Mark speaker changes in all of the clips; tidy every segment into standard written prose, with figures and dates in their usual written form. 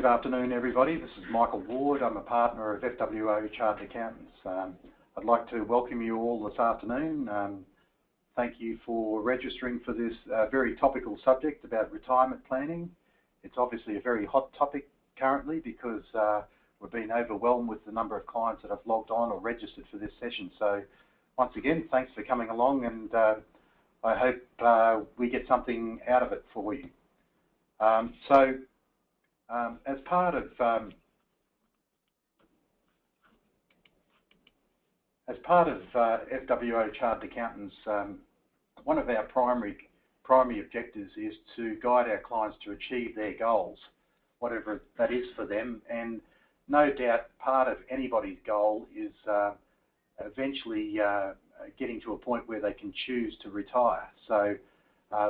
Speaker 1: Good afternoon, everybody. This is Michael Ward. I'm a partner of FWO Chartered Accountants. I'd like to welcome you all this afternoon. Thank you for registering for this very topical subject about retirement planning. It's obviously a very hot topic currently because we've been overwhelmed with the number of clients that have logged on or registered for this session. So once again, thanks for coming along, and I hope we get something out of it for you. As part of FWO Chartered Accountants, one of our primary objectives is to guide our clients to achieve their goals, whatever that is for them. And no doubt part of anybody's goal is eventually getting to a point where they can choose to retire. So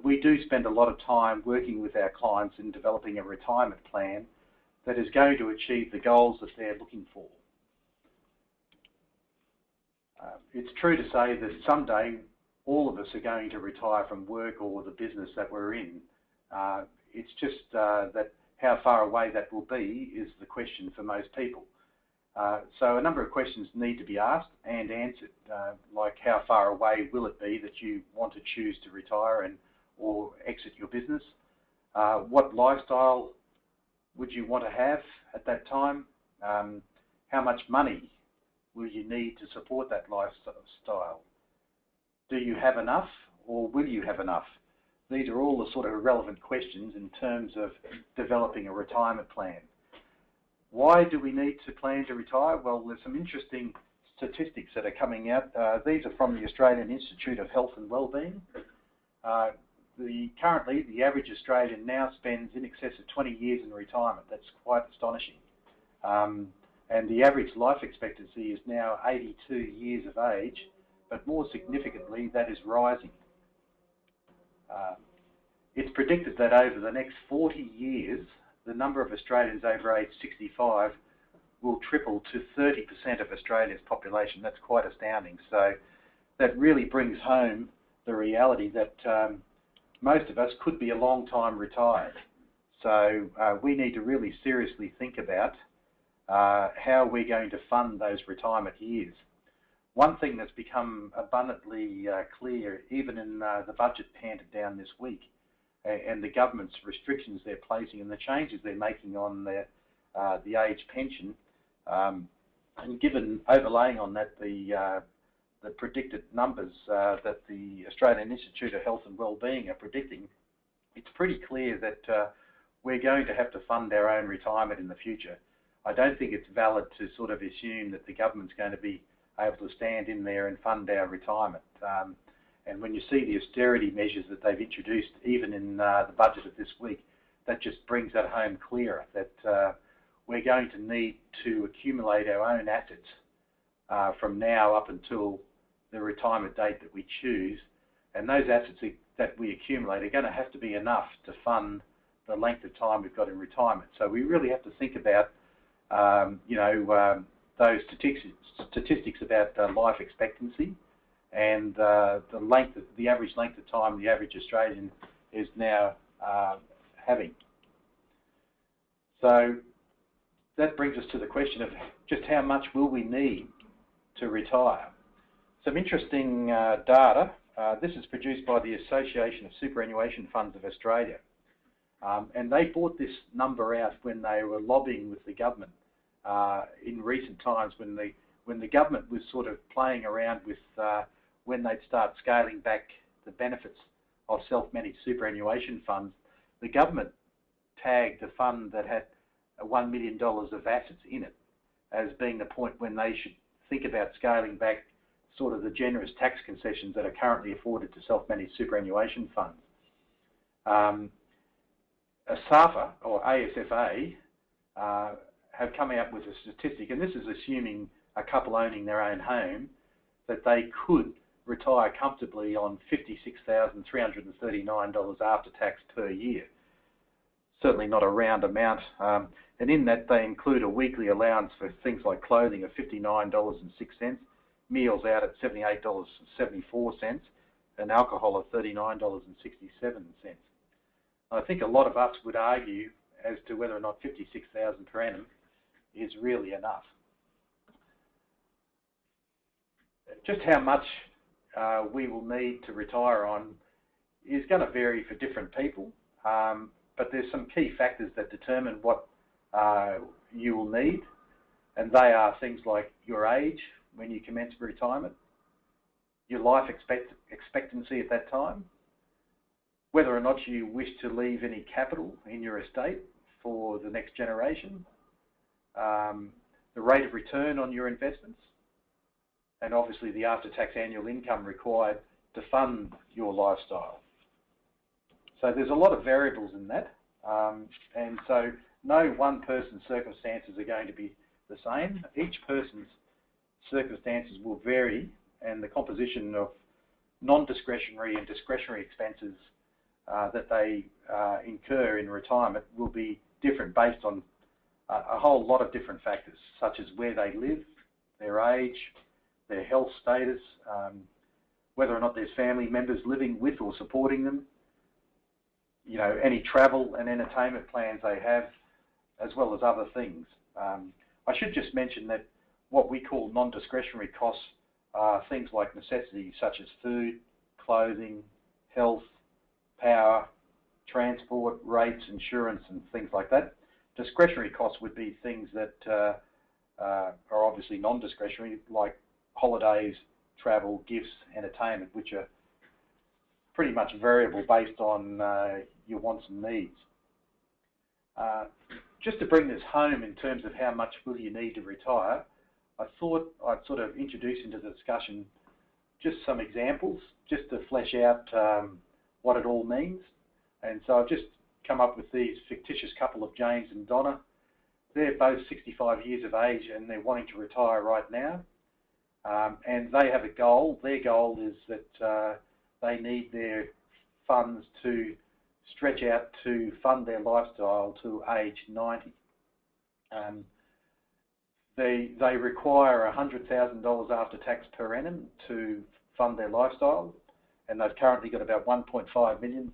Speaker 1: we do spend a lot of time working with our clients in developing a retirement plan that is going to achieve the goals that they're looking for. It's true to say that someday all of us are going to retire from work or the business that we're in. It's just that how far away that will be is the question for most people. So a number of questions need to be asked and answered, like how far away will it be that you want to choose to retire or exit your business? What lifestyle would you want to have at that time? How much money will you need to support that lifestyle? Do you have enough, or will you have enough? These are all the sort of relevant questions in terms of developing a retirement plan. Why do we need to plan to retire? Well, there's some interesting statistics that are coming out. These are from the Australian Institute of Health and Wellbeing. Currently, the average Australian now spends in excess of 20 years in retirement. That's quite astonishing. And the average life expectancy is now 82 years of age, but more significantly, that is rising. It's predicted that over the next 40 years, the number of Australians over age 65 will triple to 30% of Australia's population. That's quite astounding. So that really brings home the reality that most of us could be a long time retired. So we need to really seriously think about how we're going to fund those retirement years. One thing that's become abundantly clear, even in the budget handed down this week, and the government's restrictions they're placing and the changes they're making on the age pension, and given overlaying on that the predicted numbers that the Australian Institute of Health and Wellbeing are predicting, it's pretty clear that we're going to have to fund our own retirement in the future. I don't think it's valid to sort of assume that the government's going to be able to stand in there and fund our retirement. And when you see the austerity measures that they've introduced, even in the budget of this week, that just brings that home clearer, that we're going to need to accumulate our own assets from now up until the retirement date that we choose. And those assets that we accumulate are going to have to be enough to fund the length of time we've got in retirement. So we really have to think about, those statistics about life expectancy and the average length of time the average Australian is now having. So that brings us to the question of just how much will we need to retire. Some interesting data. This is produced by the Association of Superannuation Funds of Australia. And they brought this number out when they were lobbying with the government in recent times, when the government was sort of playing around with when they'd start scaling back the benefits of self-managed superannuation funds. The government tagged a fund that had $1 million of assets in it as being the point when they should think about scaling back sort of the generous tax concessions that are currently afforded to self-managed superannuation funds. ASAFA, or ASFA, have come out with a statistic, and this is assuming a couple owning their own home, that they could retire comfortably on $56,339 after tax per year. Certainly not a round amount. And in that, they include a weekly allowance for things like clothing of $59.06, meals out at $78.74, and alcohol of $39.67. I think a lot of us would argue, as to whether or not 56,000 per annum is really enough. Just how much we will need to retire on is going to vary for different people, but there's some key factors that determine what you will need, and they are things like your age when you commence retirement, your life expectancy at that time, whether or not you wish to leave any capital in your estate for the next generation, the rate of return on your investments, and obviously the after-tax annual income required to fund your lifestyle. So there's a lot of variables in that, and so no one person's circumstances are going to be the same. Each person's circumstances will vary, and the composition of non-discretionary and discretionary expenses that they incur in retirement will be different based on a whole lot of different factors, such as where they live, their age, their health status, whether or not there's family members living with or supporting them, you know, any travel and entertainment plans they have, as well as other things. I should just mention that what we call non-discretionary costs are things like necessities such as food, clothing, health, power, transport, rates, insurance, and things like that. Discretionary costs would be things that are obviously non-discretionary, like holidays, travel, gifts, entertainment, which are pretty much variable based on your wants and needs. Just to bring this home in terms of how much will you need to retire, I thought I'd sort of introduce into the discussion just some examples, just to flesh out what it all means. And so I've just come up with these fictitious couple of James and Donna. They're both 65 years of age and they're wanting to retire right now. And they have a goal. Their goal is that they need their funds to stretch out to fund their lifestyle to age 90. They require $100,000 after tax per annum to fund their lifestyle, and they've currently got about 1.5 million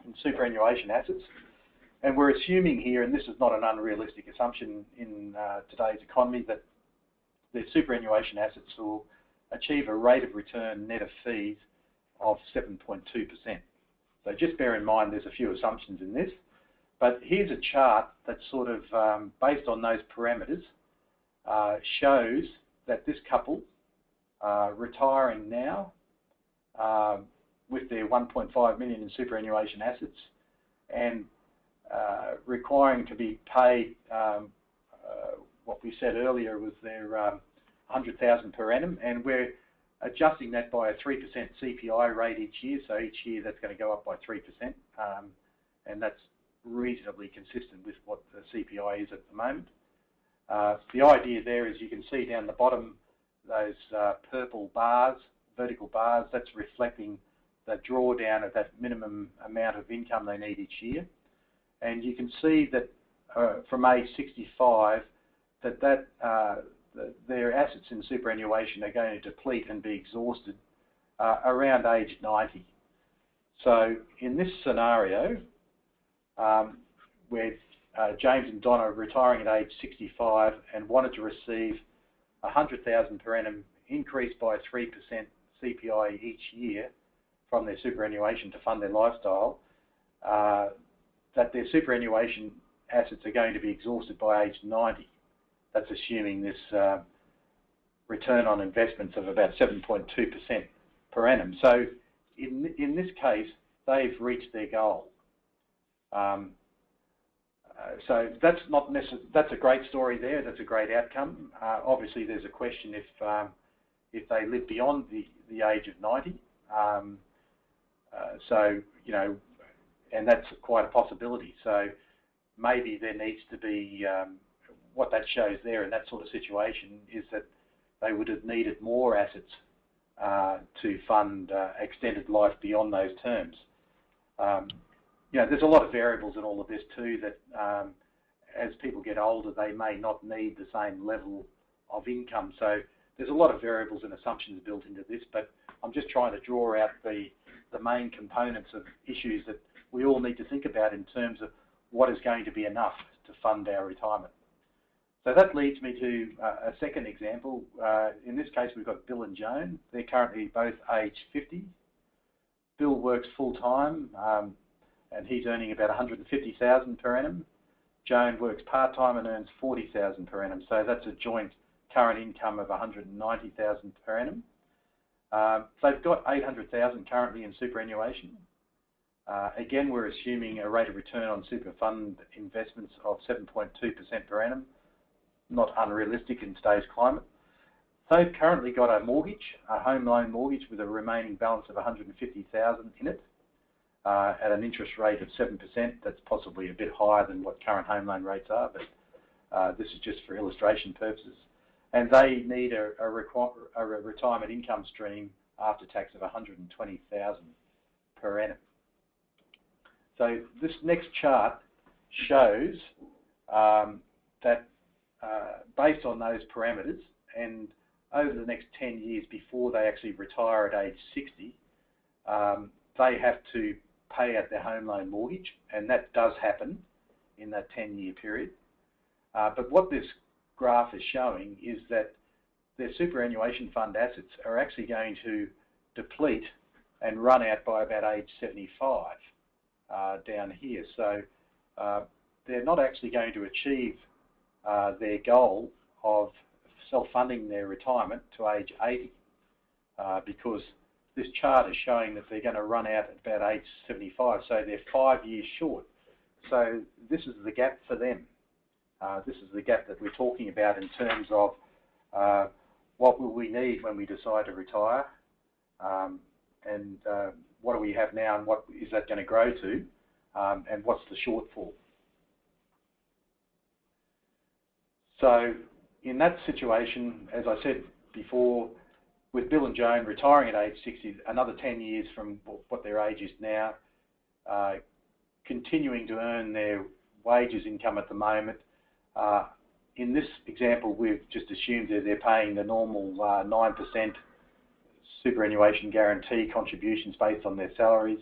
Speaker 1: in superannuation assets. And we're assuming here, and this is not an unrealistic assumption in today's economy, that their superannuation assets will achieve a rate of return net of fees of 7.2%. So just bear in mind there's a few assumptions in this, but here's a chart that sort of, based on those parameters, shows that this couple retiring now with their 1.5 million in superannuation assets and requiring to be paid what we said earlier was their 100,000 per annum, and we're adjusting that by a 3% CPI rate each year. So each year that's going to go up by 3%, and that's reasonably consistent with what the CPI is at the moment. The idea there is you can see down the bottom those purple bars, vertical bars, that's reflecting the drawdown of that minimum amount of income they need each year. And you can see that from age 65 that their assets in superannuation are going to deplete and be exhausted around age 90. So in this scenario, with James and Donna retiring at age 65 and wanted to receive 100,000 per annum increased by 3% CPI each year from their superannuation to fund their lifestyle, that their superannuation assets are going to be exhausted by age 90. That's assuming this return on investments of about 7.2% per annum. So in this case, they've reached their goal. So that's not necessarily, that's a great story there. That's a great outcome. Obviously, there's a question if they live beyond the age of 90. So you know, and that's quite a possibility. So maybe there needs to be what that shows there in that sort of situation is that they would have needed more assets to fund extended life beyond those terms. You know, there's a lot of variables in all of this too that as people get older, they may not need the same level of income. So there's a lot of variables and assumptions built into this, but I'm just trying to draw out the main components of issues that we all need to think about in terms of what is going to be enough to fund our retirement. So that leads me to a second example. In this case, we've got Bill and Joan. They're currently both age 50. Bill works full-time, and he's earning about $150,000 per annum. Joan works part-time and earns $40,000 per annum. So that's a joint current income of $190,000 per annum. They've got $800,000 currently in superannuation. Again, we're assuming a rate of return on super fund investments of 7.2% per annum. Not unrealistic in today's climate. They've currently got a mortgage, a home loan mortgage with a remaining balance of $150,000 in it, at an interest rate of 7%. That's possibly a bit higher than what current home loan rates are, but this is just for illustration purposes. And they need a retirement income stream after tax of $120,000 per annum. So this next chart shows that based on those parameters, and over the next 10 years before they actually retire at age 60, they have to pay out their home loan mortgage, and that does happen in that 10-year period. But what this graph is showing is that their superannuation fund assets are actually going to deplete and run out by about age 75 down here. So they're not actually going to achieve their goal of self-funding their retirement to age 80 because this chart is showing that they're going to run out at about age 75, so they're 5 years short. So this is the gap for them. This is the gap that we're talking about in terms of what will we need when we decide to retire, and what do we have now, and what is that going to grow to, and what's the shortfall. So in that situation, as I said before, with Bill and Joan retiring at age 60, another 10 years from what their age is now, continuing to earn their wages income at the moment. In this example, we've just assumed that they're paying the normal 9% superannuation guarantee contributions based on their salaries.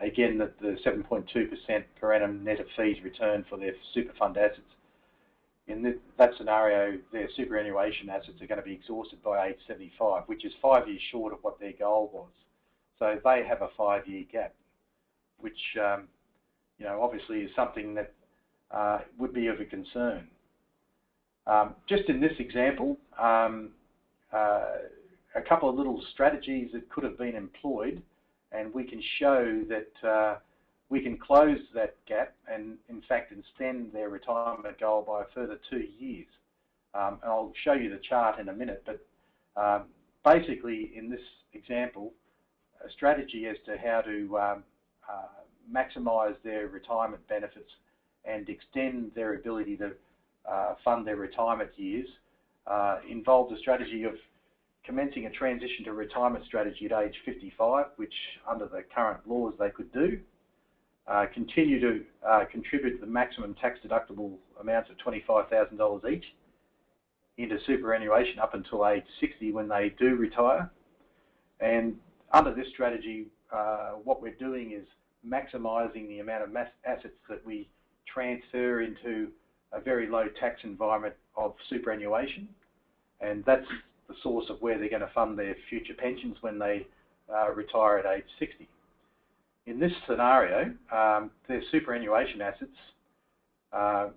Speaker 1: Again, the 7.2% per annum net of fees return for their super fund assets. In that scenario, their superannuation assets are going to be exhausted by age 75, which is 5 years short of what their goal was. So they have a 5-year gap, which obviously is something that would be of a concern. Just in this example, a couple of little strategies that could have been employed, and we can show that we can close that gap and, in fact, extend their retirement goal by a further 2 years. And I'll show you the chart in a minute, but basically, in this example, a strategy as to how to maximise their retirement benefits and extend their ability to fund their retirement years involved a strategy of commencing a transition to retirement strategy at age 55, which under the current laws they could do. Continue to contribute the maximum tax deductible amounts of $25,000 each into superannuation up until age 60 when they do retire. And under this strategy, what we're doing is maximising the amount of assets that we transfer into a very low tax environment of superannuation, and that's the source of where they're going to fund their future pensions when they retire at age 60. In this scenario, their superannuation assets are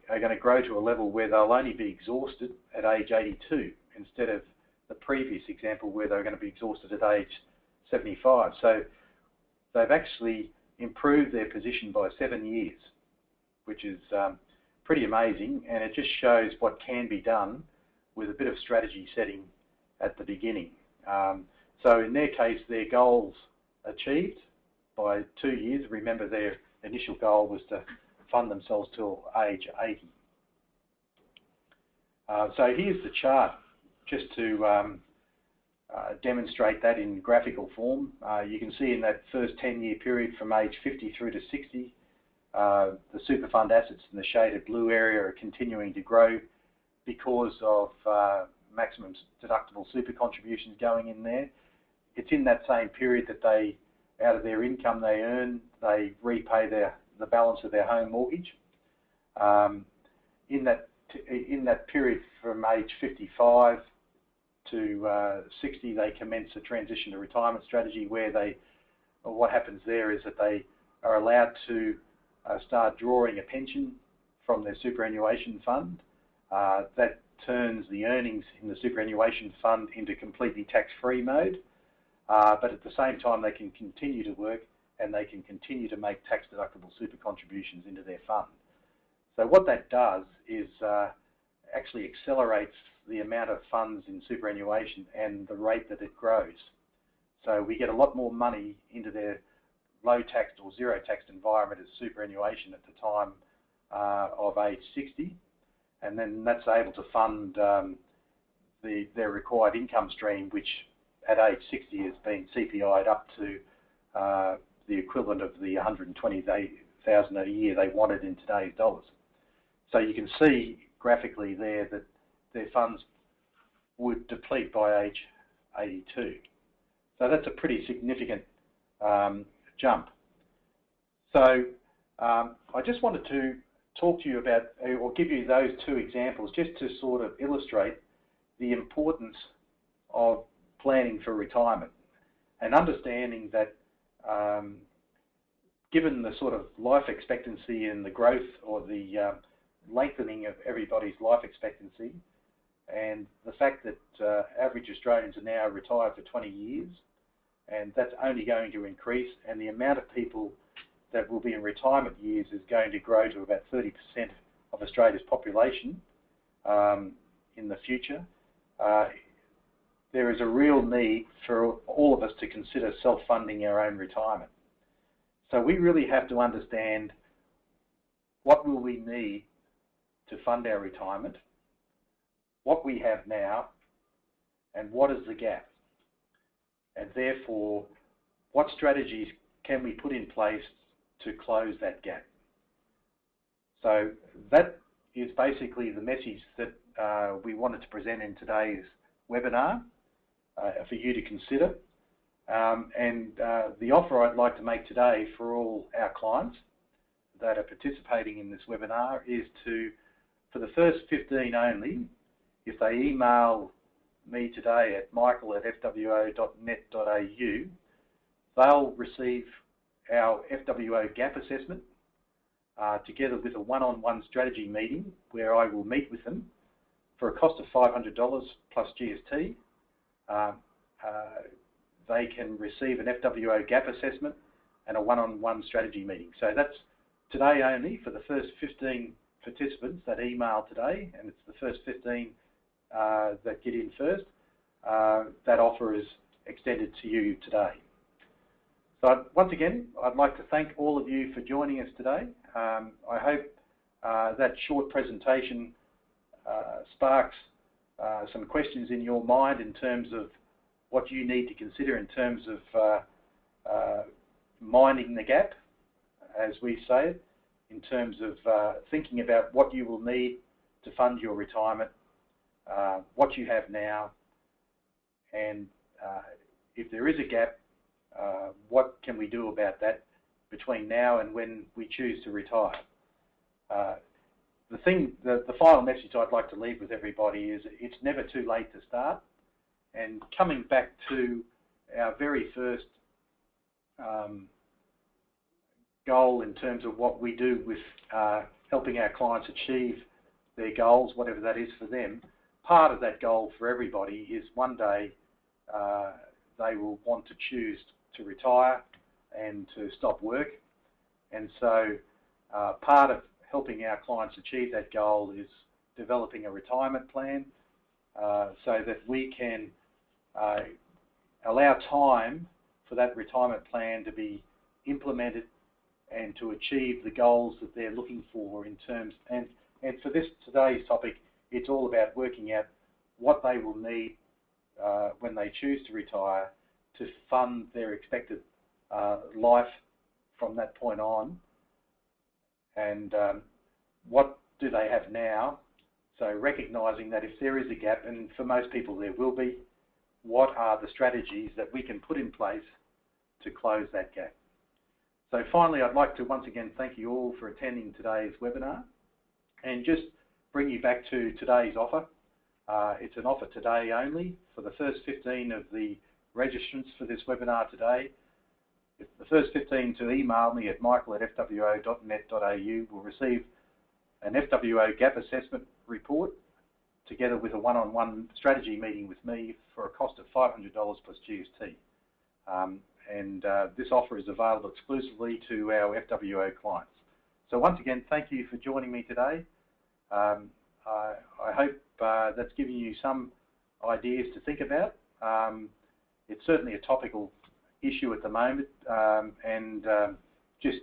Speaker 1: going to grow to a level where they'll only be exhausted at age 82 instead of the previous example where they're going to be exhausted at age 75. So they've actually improved their position by 7 years, which is pretty amazing, and it just shows what can be done with a bit of strategy setting at the beginning. So in their case, their goals achieved by 2 years. Remember, their initial goal was to fund themselves till age 80. So here's the chart just to demonstrate that in graphical form. You can see in that first 10-year period from age 50 through to 60, the super fund assets in the shaded blue area are continuing to grow because of maximum deductible super contributions going in there. It's in that same period that they, out of their income they earn, they repay their the balance of their home mortgage. In that period from age 55 to 60, they commence a transition to retirement strategy where what happens there is that they are allowed to start drawing a pension from their superannuation fund. That turns the earnings in the superannuation fund into completely tax-free mode, but at the same time they can continue to work and they can continue to make tax-deductible super contributions into their fund. So what that does is actually accelerates the amount of funds in superannuation and the rate that it grows. So we get a lot more money into their low taxed or zero taxed environment as superannuation at the time of age 60, and then that's able to fund their required income stream, which at age 60 has been CPI'd up to the equivalent of the $120,000 a year they wanted in today's dollars. So you can see graphically there that their funds would deplete by age 82. So that's a pretty significant jump. So I just wanted to talk to you about, or give you those two examples, just to sort of illustrate the importance of planning for retirement and understanding that given the sort of life expectancy and the growth or the lengthening of everybody's life expectancy, and the fact that average Australians are now retired for 20 years, and that's only going to increase, and the amount of people that will be in retirement years is going to grow to about 30% of Australia's population in the future. There is a real need for all of us to consider self-funding our own retirement. So we really have to understand what will we need to fund our retirement, what we have now, and what is the gap. And therefore, what strategies can we put in place to close that gap? So that is basically the message that we wanted to present in today's webinar for you to consider. The offer I'd like to make today for all our clients that are participating in this webinar is to, for the first 15 only, if they email me today at michael@fwo.net.au, they'll receive our FWO gap assessment together with a one-on-one strategy meeting where I will meet with them for a cost of $500 plus GST. They can receive an FWO gap assessment and a one-on-one strategy meeting. So that's today only for the first 15 participants that email today, and it's the first 15 that get in first. That offer is extended to you today. So once again, I'd like to thank all of you for joining us today. I hope that short presentation sparks some questions in your mind in terms of what you need to consider in terms of minding the gap, as we say it, in terms of thinking about what you will need to fund your retirement, what you have now, and if there is a gap, what can we do about that between now and when we choose to retire. The final message I'd like to leave with everybody is it's never too late to start. And coming back to our very first goal in terms of what we do with helping our clients achieve their goals, whatever that is for them, part of that goal for everybody is one day they will want to choose to retire and to stop work. And so part of helping our clients achieve that goal is developing a retirement plan so that we can allow time for that retirement plan to be implemented and to achieve the goals that they're looking for in terms, and for today's topic, it's all about working out what they will need when they choose to retire to fund their expected life from that point on, and what do they have now. So recognising that if there is a gap, and for most people there will be, what are the strategies that we can put in place to close that gap? So finally, I'd like to once again thank you all for attending today's webinar and just bring you back to today's offer. It's an offer today only for the first 15 of the registrants for this webinar today. If the first 15 to email me at michael@fwo.net.au will receive an FWO gap assessment report together with a one-on-one strategy meeting with me for a cost of $500 plus GST. This offer is available exclusively to our FWO clients. So once again, thank you for joining me today. I hope that's given you some ideas to think about. It's certainly a topical issue at the moment, just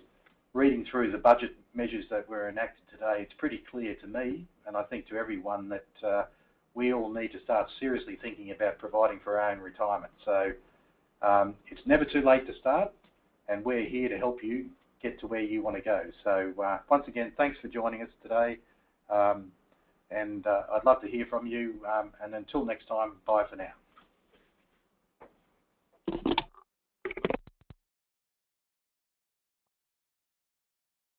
Speaker 1: reading through the budget measures that were enacted today, it's pretty clear to me, and I think to everyone, that we all need to start seriously thinking about providing for our own retirement. So it's never too late to start, and we're here to help you get to where you want to go. So once again, thanks for joining us today, I'd love to hear from you, and until next time, bye for now.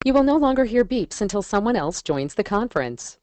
Speaker 2: You will no longer hear beeps until someone else joins the conference.